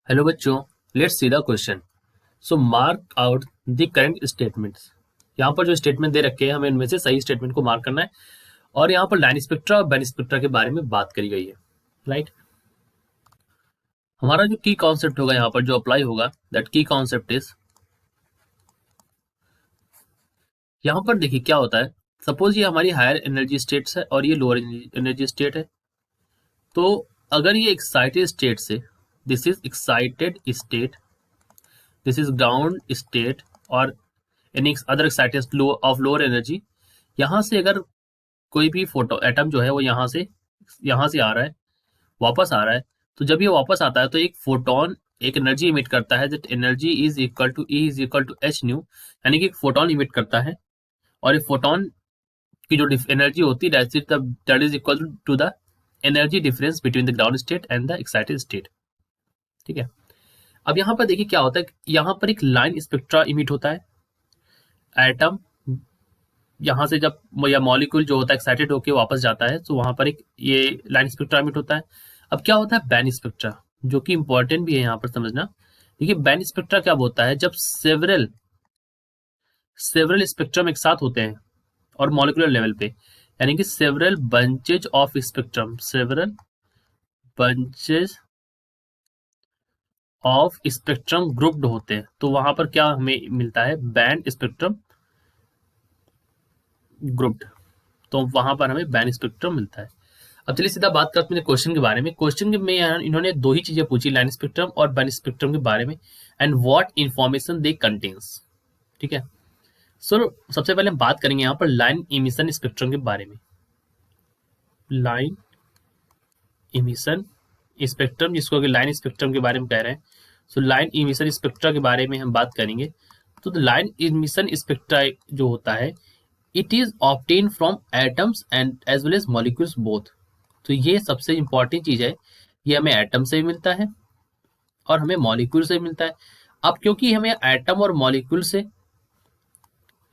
Hello बच्चों, let's see the question. So mark out the current statements. यहाँ पर जो स्टेटमेंट दे रखे हैं हमें इनमें से सही स्टेटमेंट को मार्क करना है। और यहाँ पर लाइन स्पेक्ट्रा और बैंड स्पेक्ट्रा के बारे में बात करी गई है। राइट, हमारा जो की कॉन्सेप्ट होगा यहाँ पर जो अप्लाई होगा, दैट की कॉन्सेप्ट इज, यहाँ पर देखिए क्या होता है। सपोज ये हमारी हायर एनर्जी स्टेट्स है और ये लोअर एनर्जी स्टेट है। तो अगर ये एक्साइटेड स्टेट से, this is excited state, this is ground state और any other excited of lower energy, यहाँ से अगर कोई भी फोटो एटम जो है वो यहाँ से आ रहा है, वापस आ रहा है। तो जब ये वापस आता है तो एक फोटोन एक एनर्जी इमिट करता है, that energy is equal to E is equal to H nu, यानी कि एक फोटोन इमिट करता है। और ये फोटोन की जो एनर्जी होती है that is equal to the energy difference between the ground state and the excited state. ठीक है, अब यहाँ पर देखिए क्या होता है, यहाँ पर एक लाइन स्पेक्ट्रा इमिट होता है। एटम यहाँ से जब या मॉलिक्यूल जो होता है एक्साइटेड होकर वापस जाता है तो वहां पर एक ये लाइन स्पेक्ट्रा इमिट होता है। अब क्या होता है बैंड स्पेक्ट्रा, जो कि इंपॉर्टेंट भी है यहाँ पर समझना। देखिए बैंड स्पेक्ट्रा क्या होता है, जब सेवरल सेवरल स्पेक्ट्रम एक साथ होते हैं और मॉलिक्यूलर लेवल पे, यानी कि several bunches of spectrum, several bunches of spectrum grouped होते हैं, तो वहां पर क्या हमें मिलता है, बैंड स्पेक्ट्रम ग्रुप्ड। तो वहां पर हमें बैंड स्पेक्ट्रम मिलता है। अब चलिए सीधा बात करते हैं क्वेश्चन के बारे में। क्वेश्चन में इन्होंने दो ही चीजें पूछी, लाइन स्पेक्ट्रम और बैंड स्पेक्ट्रम के बारे में, and what information they contains. ठीक है, सो सबसे पहले हम बात करेंगे यहाँ पर लाइन इमिशन स्पेक्ट्रम के बारे में। लाइन इमिशन स्पेक्ट्रम, जिसको कि लाइन स्पेक्ट्रम के बारे में कह रहे हैं। सो लाइन इमिशन स्पेक्ट्रा के बारे में हम बात करेंगे। तो लाइन इमिशन स्पेक्ट्रा जो होता है, it is obtain from atoms and as well as molecules both. तो ये सबसे इंपॉर्टेंट चीज है, ये हमें एटम से भी मिलता है और हमें मॉलिक्यूल से भी मिलता है। अब क्योंकि हमें एटम और मॉलिक्यूल से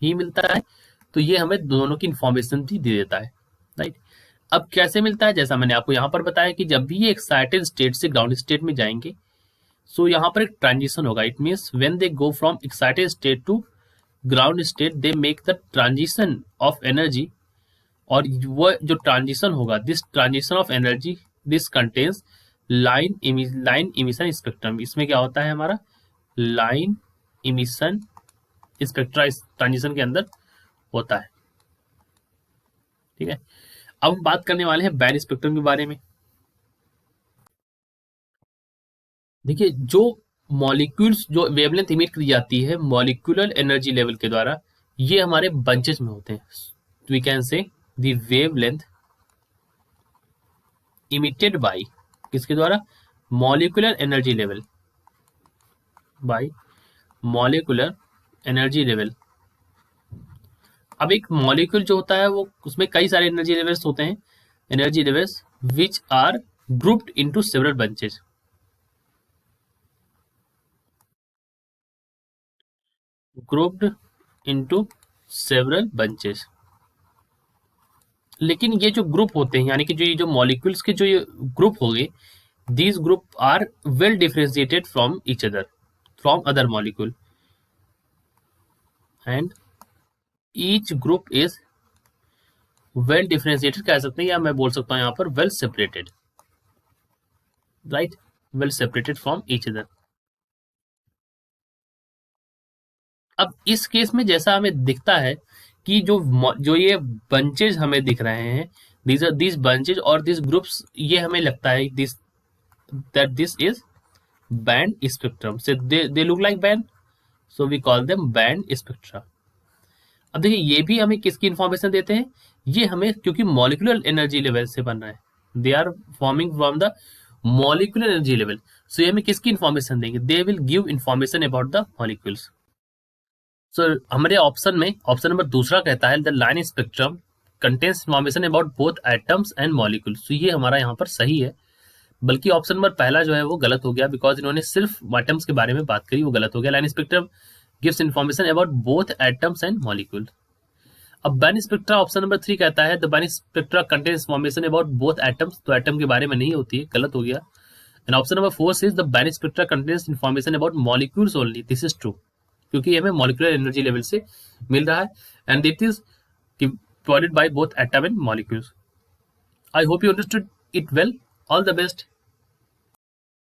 ही मिलता है तो ये हमें दोनों की इंफॉर्मेशन भी दे देता है। राइट, अब कैसे मिलता है, जैसा मैंने आपको यहाँ पर बताया कि जब भी ये एक्साइटेड स्टेट से ग्राउंड स्टेट में जाएंगे, सो यहाँ पर एक ट्रांजिशन होगा। It means when they go from excited state to ground state, they make the transition of energy. और वो जो ट्रांजिशन होगा, this transition of energy, this contains line emission spectrum. इसमें क्या होता है, हमारा लाइन इमिशन स्पेक्ट्रा इस ट्रांजिशन के अंदर होता है। ठीक है, अब हम बात करने वाले हैं बैंड स्पेक्ट्रम के बारे में। देखिए जो मॉलिक्यूल्स जो वेवलेंथ इमिट की जाती है मॉलिक्यूलर एनर्जी लेवल के द्वारा, ये हमारे बंचेस में होते हैं। We can say the wavelength emitted by, किसके द्वारा, molecular energy level, by molecular energy level. अब एक मॉलिक्यूल जो होता है वो उसमें कई सारे एनर्जी लेवल्स होते हैं, energy levels which are grouped into several bunches. Grouped into several bunches. लेकिन ये जो ग्रुप होते हैं, यानी कि जो ये जो मॉलिक्यूल्स के जो ये ग्रुप हो गए, these group are well differentiated from each other, from other molecule, and each group is well differentiated कह सकते हैं, या मैं बोल सकता हूं यहाँ पर well separated, right, well separated from each other। अब इस केस में जैसा हमें दिखता है कि जो ये बंचेज हमें दिख रहे हैं, these bunches और these groups, ये हमें लगता है this is band spectrum, so they look like band, so we call them band spectra। अब देखिए ये भी हमें किसकी इंफॉर्मेशन देते हैं, ये हमें क्योंकि मॉलिक्यूलर एनर्जी लेवल से बन रहा है, they are forming from the molecular energy level. So ये हमें किसकी इंफॉर्मेशन देंगे, they will give information about the molecules. So हमारे ऑप्शन में ऑप्शन नंबर दूसरा कहता है the line spectrum contains information about both atoms and molecules. तो ये हमारा यहाँ पर सही है, बल्कि ऑप्शन नंबर पहला जो है वो गलत हो गया, बिकॉज इन्होंने सिर्फ एटम्स के बारे में बात करी, वो गलत हो गया। Line spectrum gives information about both atoms and molecule. अब बैंड स्पेक्ट्रा ऑप्शन नंबर 3 कहता है the band spectra contains information about both atoms, तो एटम के बारे में नहीं होती है, गलत हो गया। And option number 4 is the band spectra contains information about molecules only, this is true, क्योंकि हमें मॉलिक्यूलर एनर्जी लेवल से मिल रहा है and it is provided by both atom and molecules. I hope you understood it well. All the best.